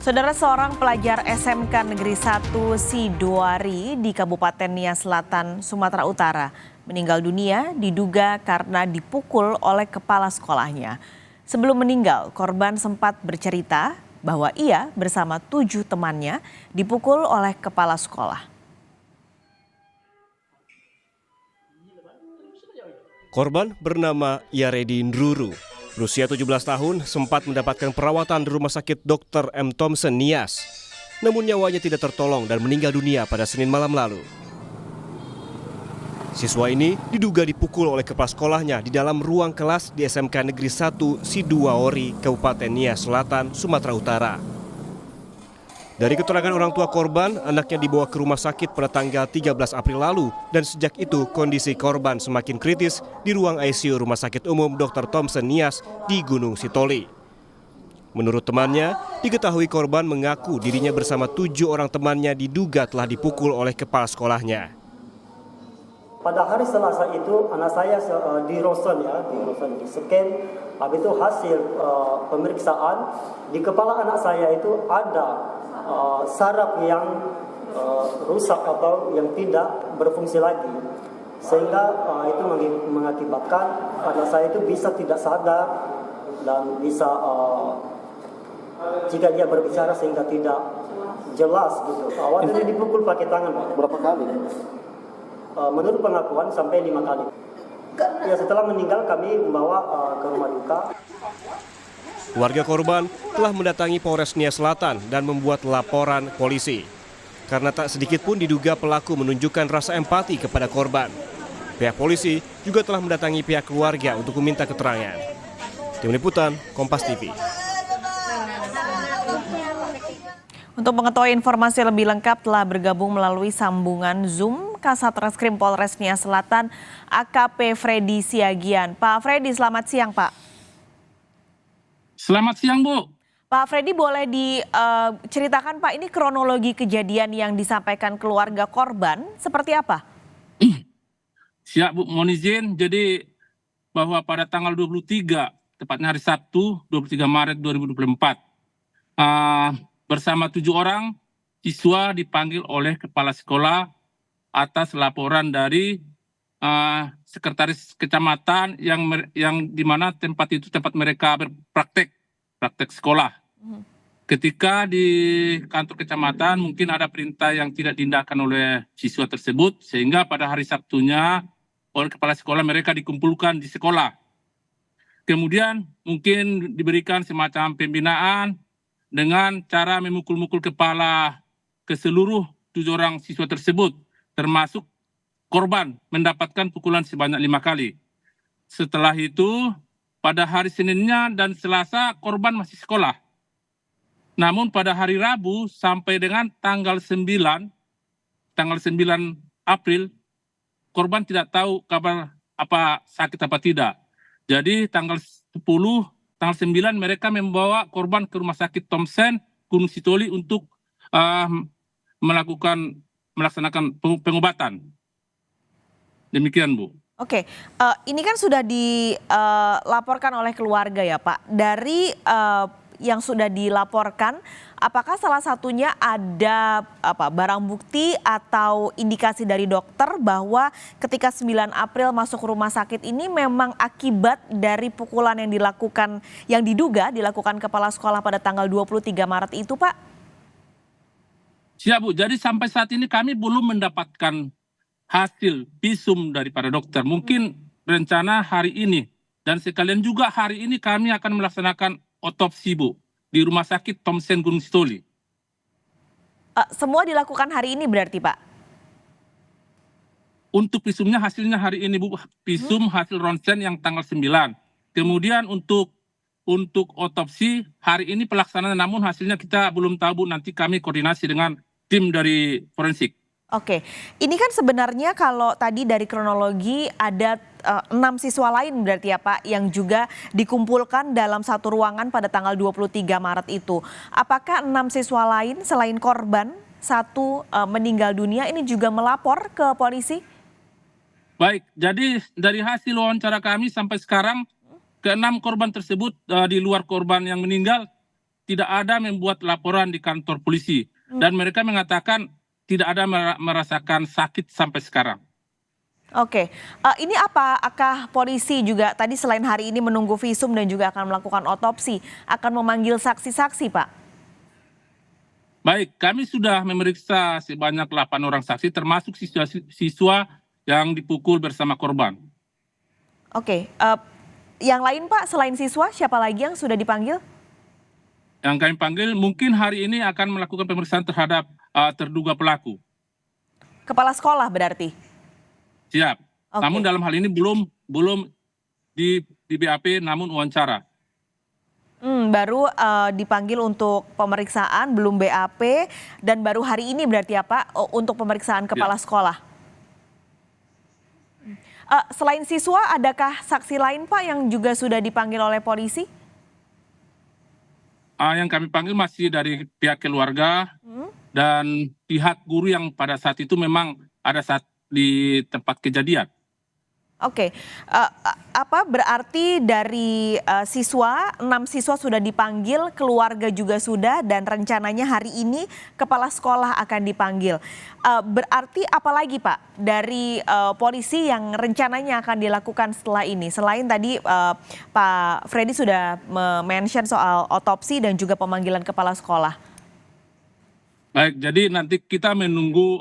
Saudara, seorang pelajar SMK Negeri 1 Sidoari di Kabupaten Nias Selatan, Sumatera Utara meninggal dunia diduga karena dipukul oleh kepala sekolahnya. Sebelum meninggal, korban sempat bercerita bahwa ia bersama 7 temannya dipukul oleh kepala sekolah. Korban bernama Yaredi Ndruru, berusia 17 tahun, sempat mendapatkan perawatan di Rumah Sakit Dr. M. Thompson, Nias. Namun nyawanya tidak tertolong dan meninggal dunia pada Senin malam lalu. Siswa ini diduga dipukul oleh kepala sekolahnya di dalam ruang kelas di SMK Negeri 1 Sidoari, Kabupaten Nias Selatan, Sumatera Utara. Dari keterangan orang tua korban, anaknya dibawa ke rumah sakit pada tanggal 13 April lalu dan sejak itu kondisi korban semakin kritis di ruang ICU Rumah Sakit Umum Dr. Thompson Nias di Gunung Sitoli. Menurut temannya, diketahui korban mengaku dirinya bersama 7 orang temannya diduga telah dipukul oleh kepala sekolahnya. Pada hari Selasa itu anak saya di Rosen di scan, habis itu hasil pemeriksaan di kepala anak saya itu ada saraf yang rusak atau yang tidak berfungsi lagi, sehingga itu mengakibatkan anak saya itu bisa tidak sadar dan bisa jika dia berbicara sehingga tidak jelas gitu. Awalnya dipukul pakai tangan, Pak. Berapa kali? Menurut pengakuan sampai 5 kali. Ya, setelah meninggal kami membawa ke rumah duka. Warga korban telah mendatangi Polres Nias Selatan dan membuat laporan polisi. Karena tak sedikit pun diduga pelaku menunjukkan rasa empati kepada korban. Pihak polisi juga telah mendatangi pihak keluarga untuk meminta keterangan. Tim Liputan, Kompas TV. Untuk mengetahui informasi lebih lengkap telah bergabung melalui sambungan Zoom Kasat Reskrim Polres Nias Selatan AKP Freddy Siagian. Pak Freddy, selamat siang Pak. Selamat siang, Bu. Pak Freddy, boleh diceritakan Pak, ini kronologi kejadian yang disampaikan keluarga korban seperti apa? Siap, Bu. Mohon izin. Jadi bahwa pada tanggal 23, tepatnya hari Sabtu, 23 Maret 2024, bersama 7 orang siswa dipanggil oleh kepala sekolah atas laporan dari sekretaris kecamatan yang di mana tempat itu tempat mereka berpraktek sekolah. Ketika di kantor kecamatan mungkin ada perintah yang tidak diindahkan oleh siswa tersebut, sehingga pada hari Sabtunya oleh kepala sekolah mereka dikumpulkan di sekolah. Kemudian mungkin diberikan semacam pembinaan dengan cara memukul-mukul kepala ke seluruh 7 orang siswa tersebut, termasuk korban mendapatkan pukulan sebanyak 5 kali. Setelah itu, pada hari Seninnya dan Selasa, korban masih sekolah. Namun pada hari Rabu sampai dengan tanggal 9 April, korban tidak tahu kabar apa sakit apa tidak. Jadi tanggal 9 mereka membawa korban ke Rumah Sakit Thompson, Gunung Sitoli untuk melaksanakan pengobatan. Demikian, Bu. Oke, ini kan sudah dilaporkan oleh keluarga ya Pak. Dari yang sudah dilaporkan, apakah salah satunya ada barang bukti atau indikasi dari dokter bahwa ketika 9 April masuk rumah sakit ini memang akibat dari pukulan yang diduga dilakukan kepala sekolah pada tanggal 23 Maret itu, Pak? Siap, Bu. Jadi sampai saat ini kami belum mendapatkan hasil visum daripada dokter. Mungkin rencana hari ini. Dan sekalian juga hari ini kami akan melaksanakan otopsi, Bu, di Rumah Sakit Thompson Gunung Sitoli. Semua dilakukan hari ini berarti, Pak? Untuk visumnya hasilnya hari ini, Bu. Visum hasil ronsen yang tanggal 9. Kemudian untuk otopsi hari ini pelaksanaan, namun hasilnya kita belum tahu, Bu. Nanti kami koordinasi dengan tim dari forensik. Oke, ini kan sebenarnya kalau tadi dari kronologi ada 6 siswa lain berarti ya Pak yang juga dikumpulkan dalam satu ruangan pada tanggal 23 Maret itu. Apakah 6 siswa lain selain korban satu meninggal dunia ini juga melapor ke polisi? Baik, jadi dari hasil wawancara kami sampai sekarang ke-6 korban tersebut di luar korban yang meninggal tidak ada membuat laporan di kantor polisi dan mereka mengatakan tidak ada merasakan sakit sampai sekarang. Oke, ini apakah polisi juga tadi selain hari ini menunggu visum dan juga akan melakukan otopsi, akan memanggil saksi-saksi, Pak? Baik, kami sudah memeriksa sebanyak 8 orang saksi termasuk siswa yang dipukul bersama korban. Oke, yang lain Pak selain siswa siapa lagi yang sudah dipanggil? Yang kami panggil mungkin hari ini akan melakukan pemeriksaan terhadap terduga pelaku. Kepala sekolah berarti? Siap. Oke. Namun dalam hal ini belum di BAP namun wawancara. Baru dipanggil untuk pemeriksaan, belum BAP, dan baru hari ini berarti ya Pak untuk pemeriksaan kepala sekolah. Selain siswa, adakah saksi lain Pak yang juga sudah dipanggil oleh polisi? Yang kami panggil masih dari pihak keluarga dan pihak guru yang pada saat itu memang ada saat di tempat kejadian. Oke, apa berarti dari siswa, 6 siswa sudah dipanggil, keluarga juga sudah, dan rencananya hari ini kepala sekolah akan dipanggil. Berarti apa lagi Pak dari polisi yang rencananya akan dilakukan setelah ini? Selain tadi Pak Freddy sudah mention soal otopsi dan juga pemanggilan kepala sekolah. Baik, jadi nanti kita menunggu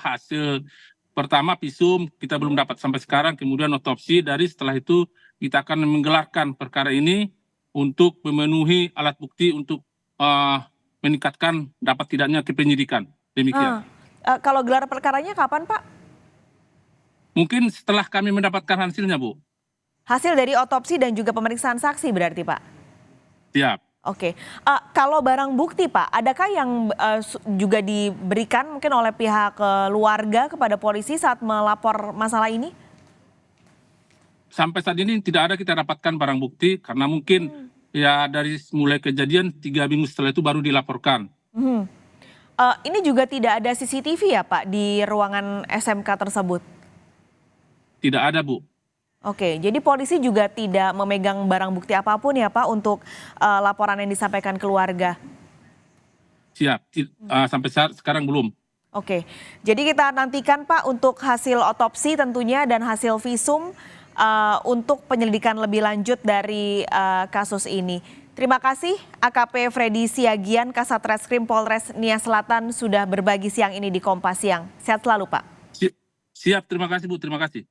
hasil pertama visum kita belum dapat sampai sekarang, kemudian otopsi, dari setelah itu kita akan menggelarkan perkara ini untuk memenuhi alat bukti untuk meningkatkan dapat tidaknya ke penyidikan. Demikian. Kalau gelar perkaranya kapan Pak? Mungkin setelah kami mendapatkan hasilnya, Bu. Hasil dari otopsi dan juga pemeriksaan saksi berarti Pak? Siap. Oke, kalau barang bukti Pak, adakah yang juga diberikan mungkin oleh pihak keluarga kepada polisi saat melapor masalah ini? Sampai saat ini tidak ada kita dapatkan barang bukti karena mungkin ya dari mulai kejadian 3 minggu setelah itu baru dilaporkan. Ini juga tidak ada CCTV ya Pak di ruangan SMK tersebut? Tidak ada, Bu. Oke, jadi polisi juga tidak memegang barang bukti apapun ya Pak untuk laporan yang disampaikan keluarga? Siap, sampai saat sekarang belum. Oke, jadi kita nantikan Pak untuk hasil otopsi tentunya dan hasil visum untuk penyelidikan lebih lanjut dari kasus ini. Terima kasih AKP Freddy Siagian, Kasat Reskrim Polres Nia Selatan sudah berbagi siang ini di Kompas Siang. Sehat selalu Pak. Siap, terima kasih Bu, terima kasih.